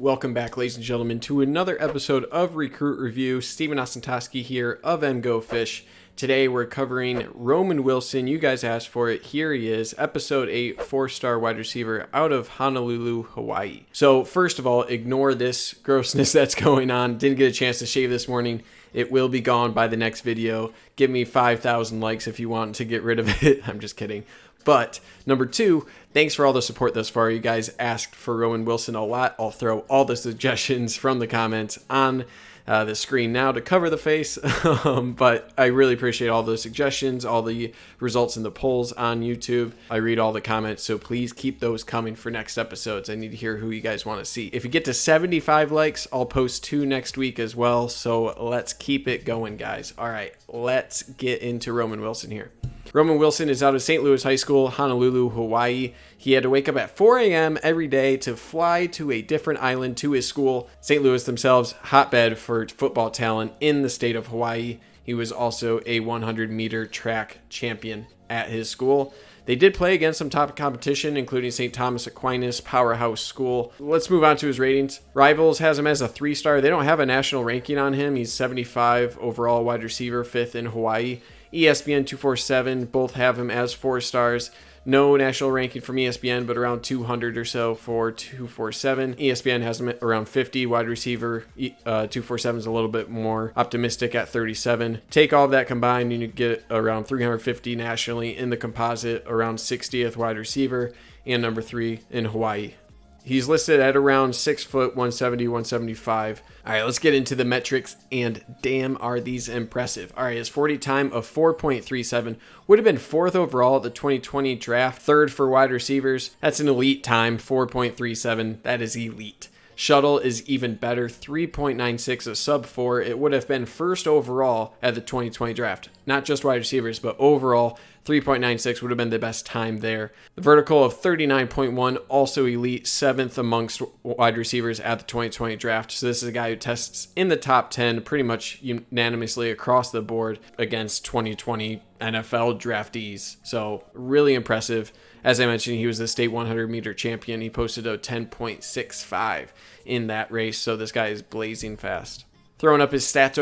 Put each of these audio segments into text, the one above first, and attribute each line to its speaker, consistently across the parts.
Speaker 1: Welcome back, ladies and gentlemen, to another episode of Recruit Review. Steven Ostentoski here of MGoFish. Today we're covering Roman Wilson. You guys asked for it. Here he is, episode 8, 4-star wide receiver out of Honalulu, Hawaii. So first of all, ignore this grossness that's going on. Didn't get a chance to shave this morning. It will be gone by the next video. Give me 5,000 likes if you want to get rid of it. I'm just kidding. But number 2, thanks for all the support thus far. You guys asked for Roman Wilson a lot. I'll throw all the suggestions from the comments on the screen now to cover the face. But I really appreciate all the suggestions, all the results in the polls on YouTube. I read all the comments, so please keep those coming for next episodes. I need to hear who you guys want to see. If you get to 75 likes, I'll post 2 next week as well. So let's keep it going, guys. All right, let's get into Roman Wilson here. Roman Wilson is out of St. Louis High School, Honolulu, Hawaii. He had to wake up at 4 a.m. every day to fly to a different island to his school. St. Louis themselves, hotbed for football talent in the state of Hawaii. He was also a 100-meter track champion at his school. They did play against some top competition, including St. Thomas Aquinas, powerhouse school. Let's move on to his ratings. Rivals has him as a 3-star. They don't have a national ranking on him. He's 75 overall wide receiver, 5th in Hawaii. ESPN 247 both have him as 4 stars. No national ranking from ESPN, but around 200 or so for 247. ESPN has him at around 50 wide receiver. 247 is a little bit more optimistic at 37. Take all of that combined, and you get around 350 nationally in the composite, around 60th wide receiver, and number 3 in Hawaii. He's listed at around 6 foot, 170, 175. All right, let's get into the metrics, and damn, are these impressive. All right, his 40 time of 4.37 would have been 4th overall at the 2020 draft, 3rd for wide receivers. That's an elite time, 4.37. That is elite. Shuttle is even better, 3.96, a sub-4. It would have been 1st overall at the 2020 draft. Not just wide receivers, but overall, 3.96 would have been the best time there. The vertical of 39.1, also elite, 7th amongst wide receivers at the 2020 draft. So this is a guy who tests in the top 10 pretty much unanimously across the board against 2020 NFL draftees. So really impressive. As I mentioned, he was the state 100-meter champion. He posted a 10.65 in that race, so this guy is blazing fast. Throwing up his stats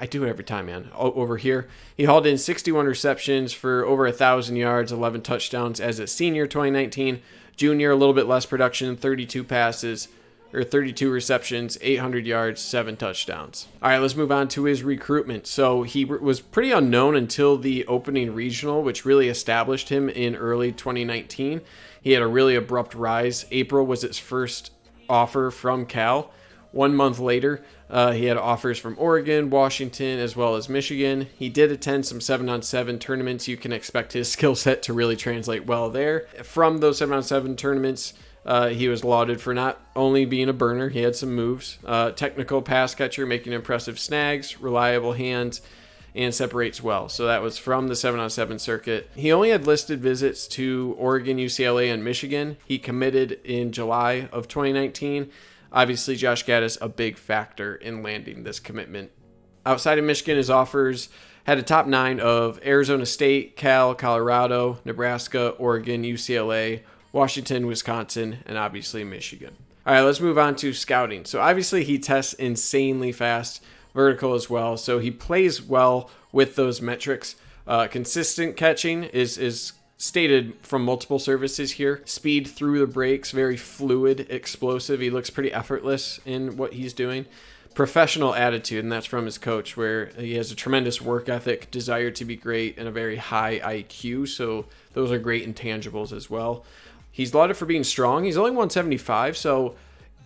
Speaker 1: I do it every time, man. Over here, he hauled in 61 receptions for over 1,000 yards, 11 touchdowns as a senior 2019. Junior, a little bit less production, 32 receptions, 800 yards, 7 touchdowns. All right, let's move on to his recruitment. So he was pretty unknown until the opening regional, which really established him in early 2019. He had a really abrupt rise. April was his first offer from Cal. 1 month later, he had offers from Oregon, Washington, as well as Michigan. He did attend some 7-on-7 tournaments. You can expect his skill set to really translate well there. From those 7-on-7 tournaments, he was lauded for not only being a burner, he had some moves, technical pass catcher, making impressive snags, reliable hands, and separates well. So that was from the 7-on-7 circuit. He only had listed visits to Oregon, UCLA, and Michigan. He committed in July of 2019. Obviously, Josh Gaddis, a big factor in landing this commitment. Outside of Michigan, his offers had a top 9 of Arizona State, Cal, Colorado, Nebraska, Oregon, UCLA, Washington, Wisconsin, and obviously Michigan. All right, let's move on to scouting. So obviously he tests insanely fast, vertical as well. So he plays well with those metrics. Consistent catching is stated from multiple services here. Speed through the breaks, very fluid, explosive. He looks pretty effortless in what he's doing. Professional attitude, and that's from his coach, where he has a tremendous work ethic, desire to be great, and a very high IQ. So those are great intangibles as well. He's lauded for being strong. He's only 175, so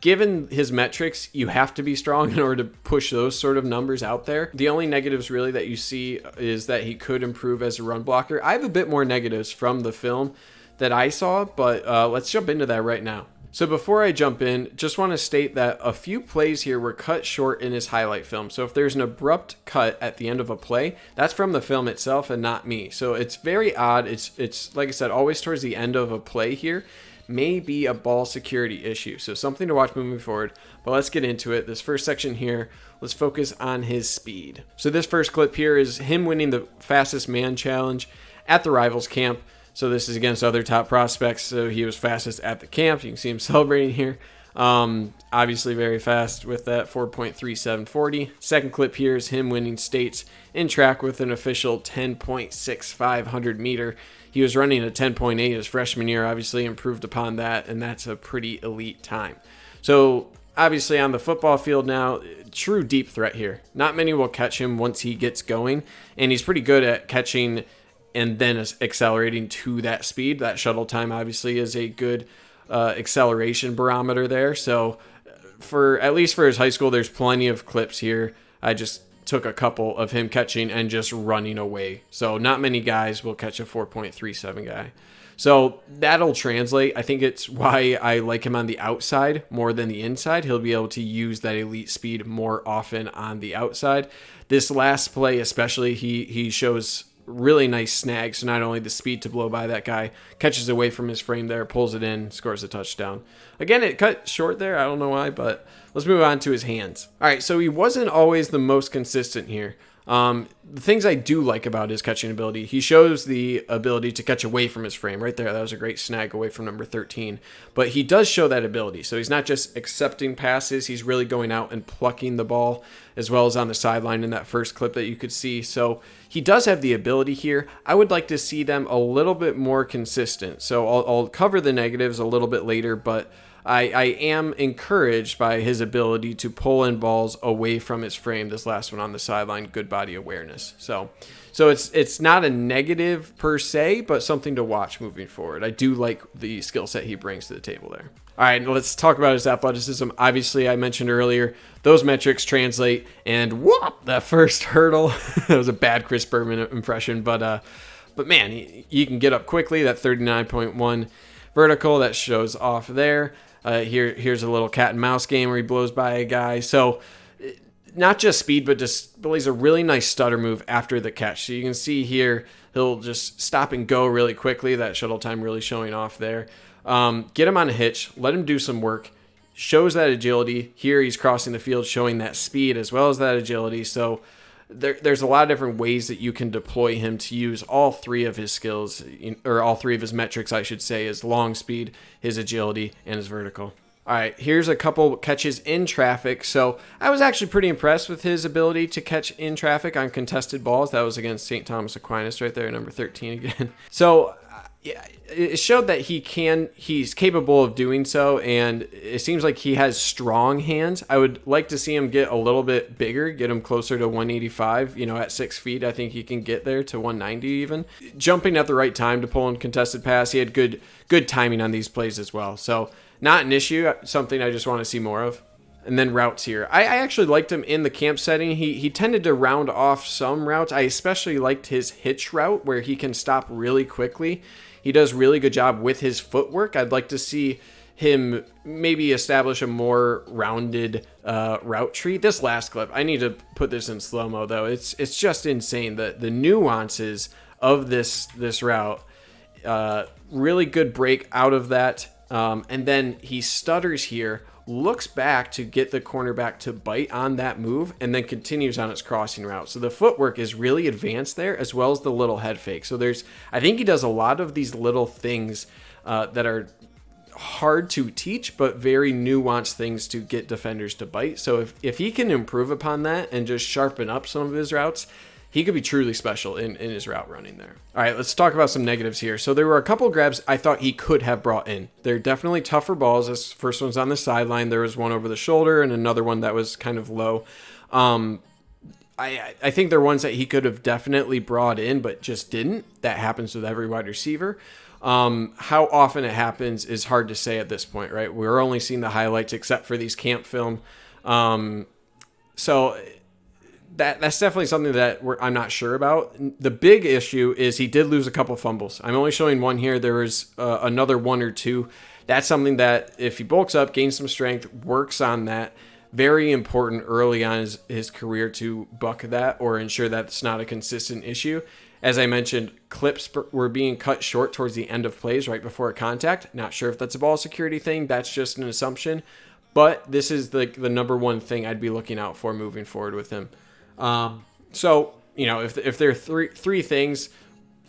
Speaker 1: given his metrics, you have to be strong in order to push those sort of numbers out there. The only negatives really that you see is that he could improve as a run blocker. I have a bit more negatives from the film that I saw, but let's jump into that right now. So before I jump in, just want to state that a few plays here were cut short in his highlight film. So if there's an abrupt cut at the end of a play, that's from the film itself and not me. So it's very odd. It's like I said, always towards the end of a play here. May be a ball security issue. So something to watch moving forward. But let's get into it. This first section here, let's focus on his speed. So this first clip here is him winning the fastest man challenge at the Rivals camp. So this is against other top prospects. So he was fastest at the camp. You can see him celebrating here. Obviously very fast with that 4.3740. Second clip here is him winning states in track with an official 10.6500 meter. He was running a 10.8 his freshman year, obviously improved upon that, and that's a pretty elite time. So obviously on the football field now, true deep threat here. Not many will catch him once he gets going, and he's pretty good at catching and then accelerating to that speed. That shuttle time obviously is a good acceleration barometer there. So for at least for his high school, there's plenty of clips here. I just took a couple of him catching and just running away. So not many guys will catch a 4.37 guy. So that'll translate. I think it's why I like him on the outside more than the inside. He'll be able to use that elite speed more often on the outside. This last play especially, he shows really nice snags. So not only the speed to blow by that guy, catches away from his frame there, pulls it in, scores a touchdown. Again, it cut short there. I don't know why, but let's move on to his hands. All right, so he wasn't always the most consistent here. The things I do like about his catching ability, he shows the ability to catch away from his frame right there. That was a great snag away from number 13, but he does show that ability. So he's not just accepting passes. He's really going out and plucking the ball, as well as on the sideline in that first clip that you could see. So he does have the ability here. I would like to see them a little bit more consistent. So I'll cover the negatives a little bit later, but I am encouraged by his ability to pull in balls away from his frame. This last one on the sideline, good body awareness. So it's not a negative per se, but something to watch moving forward. I do like the skill set he brings to the table there. All right, let's talk about his athleticism. Obviously, I mentioned earlier, those metrics translate, and whoop, that first hurdle. That was a bad Chris Berman impression, but man, you can get up quickly. That 39.1 vertical, that shows off there. Here's a little cat and mouse game where he blows by a guy. So not just speed, but displays a really nice stutter move after the catch. So you can see here, he'll just stop and go really quickly. That shuttle time really showing off there. Get him on a hitch, let him do some work, shows that agility. Here he's crossing the field, showing that speed as well as that agility. So there's a lot of different ways that you can deploy him to use all three of his skills, or all three of his metrics, I should say, his long speed, his agility, and his vertical. All right, here's a couple catches in traffic. So I was actually pretty impressed with his ability to catch in traffic on contested balls. That was against St. Thomas Aquinas right there, number 13 again. So yeah, it showed that he's capable of doing so, and it seems like he has strong hands. I would like to see him get a little bit bigger, get him closer to 185. At 6 feet, I think he can get there to 190 even. Jumping at the right time to pull in contested pass. He had good timing on these plays as well. So not an issue, something I just want to see more of. And then routes here. I actually liked him in the camp setting. He tended to round off some routes. I especially liked his hitch route where he can stop really quickly. He does really good job with his footwork. I'd like to see him maybe establish a more rounded route tree. This last clip, I need to put this in slow-mo though. It's just insane. The nuances of this route. Really good break out of that. And then he stutters here, looks back to get the cornerback to bite on that move, and then continues on its crossing route. So the footwork is really advanced there, as well as the little head fake. So I think he does a lot of these little things that are hard to teach, but very nuanced things to get defenders to bite. So if he can improve upon that and just sharpen up some of his routes, he could be truly special in his route running there. All right, let's talk about some negatives here. So there were a couple grabs I thought he could have brought in. They're definitely tougher balls. This first one's on the sideline. There was one over the shoulder and another one that was kind of low. I think they're ones that he could have definitely brought in, but just didn't. That happens with every wide receiver. How often it happens is hard to say at this point, right? We're only seeing the highlights except for these camp film. So that's definitely something that I'm not sure about. The big issue is he did lose a couple fumbles. I'm only showing one here. There was another one or two. That's something that if he bulks up, gains some strength, works on that, very important early on his career to buck that or ensure that it's not a consistent issue. As I mentioned, clips were being cut short towards the end of plays right before a contact. Not sure if that's a ball security thing. That's just an assumption. But this is the number one thing I'd be looking out for moving forward with him. So, if there are three things,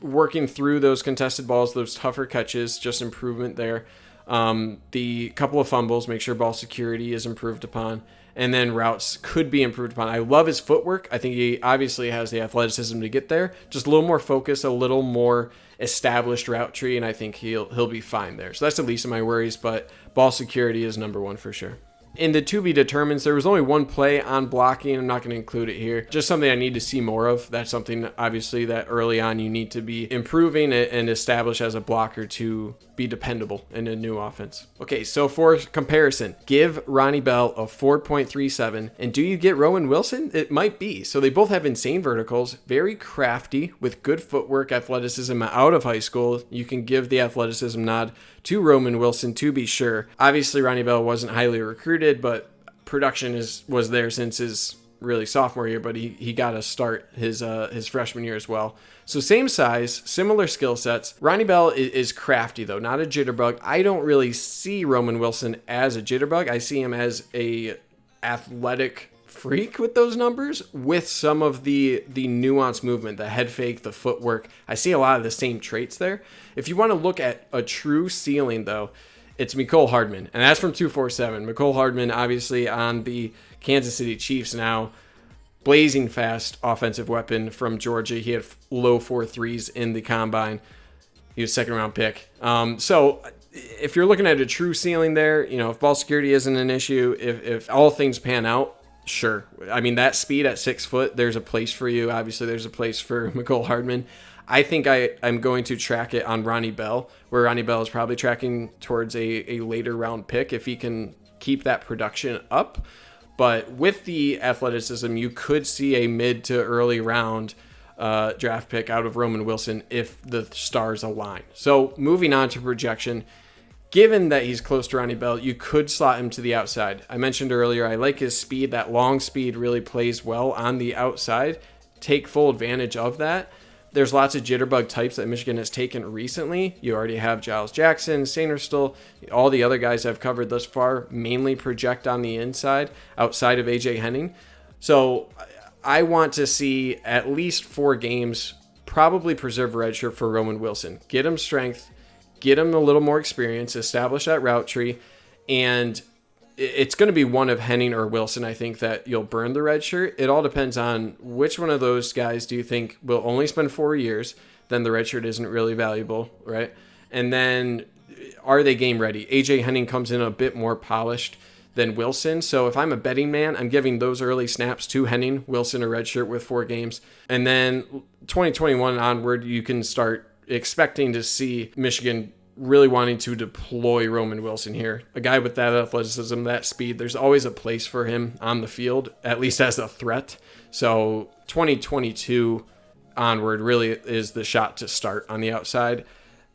Speaker 1: working through those contested balls, those tougher catches, just improvement there. The couple of fumbles, make sure ball security is improved upon. And then routes could be improved upon. I love his footwork. I think he obviously has the athleticism to get there. Just a little more focus, a little more established route tree, and I think he'll be fine there. So that's the least of my worries, but ball security is number one for sure. In the to be determines, there was only one play on blocking. I'm not going to include it here. Just something I need to see more of. That's something, obviously, that early on you need to be improving and establish as a blocker to be dependable in a new offense. Okay, so for comparison, give Ronnie Bell a 4.37, and do you get Roman Wilson? It might be. So they both have insane verticals, very crafty, with good footwork, athleticism out of high school. You can give the athleticism nod to Roman Wilson to be sure. Obviously, Ronnie Bell wasn't highly recruited, but production was there since his really sophomore year, but he got to start his freshman year as well. So same size, similar skill sets. Ronnie Bell is crafty though, not a jitterbug. I don't really see Roman Wilson as a jitterbug. I see him as a athletic freak with those numbers, with some of the nuanced movement, the head fake, the footwork. I see a lot of the same traits there. If you want to look at a true ceiling though, it's Mecole Hardman, and that's from 247. Mecole Hardman, obviously on the Kansas City Chiefs now, blazing fast offensive weapon from Georgia. He had low 4.3s in the combine. He was second round pick. So if you're looking at a true ceiling there, if ball security isn't an issue, if all things pan out, sure. I mean, that speed at 6 foot, there's a place for you. Obviously, there's a place for Mecole Hardman. I think I'm going to track it on Ronnie Bell, where Ronnie Bell is probably tracking towards a later round pick if he can keep that production up. But with the athleticism, you could see a mid to early round draft pick out of Roman Wilson if the stars align. So moving on to projection, given that he's close to Ronnie Bell, you could slot him to the outside. I mentioned earlier, I like his speed. That long speed really plays well on the outside. Take full advantage of that. There's lots of jitterbug types that Michigan has taken recently. You already have Giles Jackson, Sainristil, all the other guys I've covered thus far mainly project on the inside outside of AJ Henning. So I want to see at least 4 games, probably preserve a redshirt for Roman Wilson. Get him strength, get him a little more experience, establish that route tree, and it's going to be one of Henning or Wilson, I think, that you'll burn the red shirt. It all depends on which one of those guys do you think will only spend 4 years, then the red shirt isn't really valuable, right? And then are they game ready? AJ Henning comes in a bit more polished than Wilson. So if I'm a betting man, I'm giving those early snaps to Henning, Wilson a red shirt with 4 games. And then 2021 onward, you can start expecting to see Michigan really wanting to deploy Roman Wilson here. A guy with that athleticism, that speed, there's always a place for him on the field, at least as a threat. So 2022 onward really is the shot to start on the outside.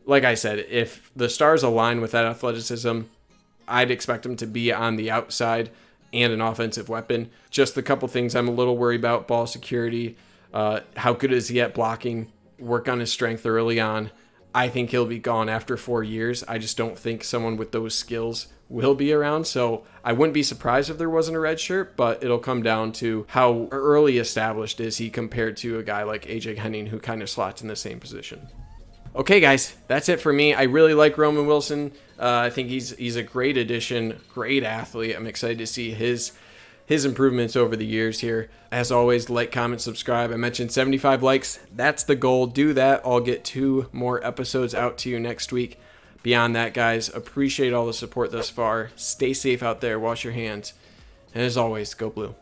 Speaker 1: Like I said, if the stars align with that athleticism, I'd expect him to be on the outside and an offensive weapon. Just a couple things I'm a little worried about: ball security, how good is he at blocking, work on his strength early on. I think he'll be gone after 4 years. I just don't think someone with those skills will be around. So I wouldn't be surprised if there wasn't a red shirt, but it'll come down to how early established is he compared to a guy like AJ Henning, who kind of slots in the same position. Okay, guys, that's it for me. I really like Roman Wilson. I think he's a great addition, great athlete. I'm excited to see his improvements over the years here. As always, like, comment, subscribe. I mentioned 75 likes. That's the goal. Do that. I'll get 2 more episodes out to you next week. Beyond that, guys, appreciate all the support thus far. Stay safe out there. Wash your hands. And as always, go blue.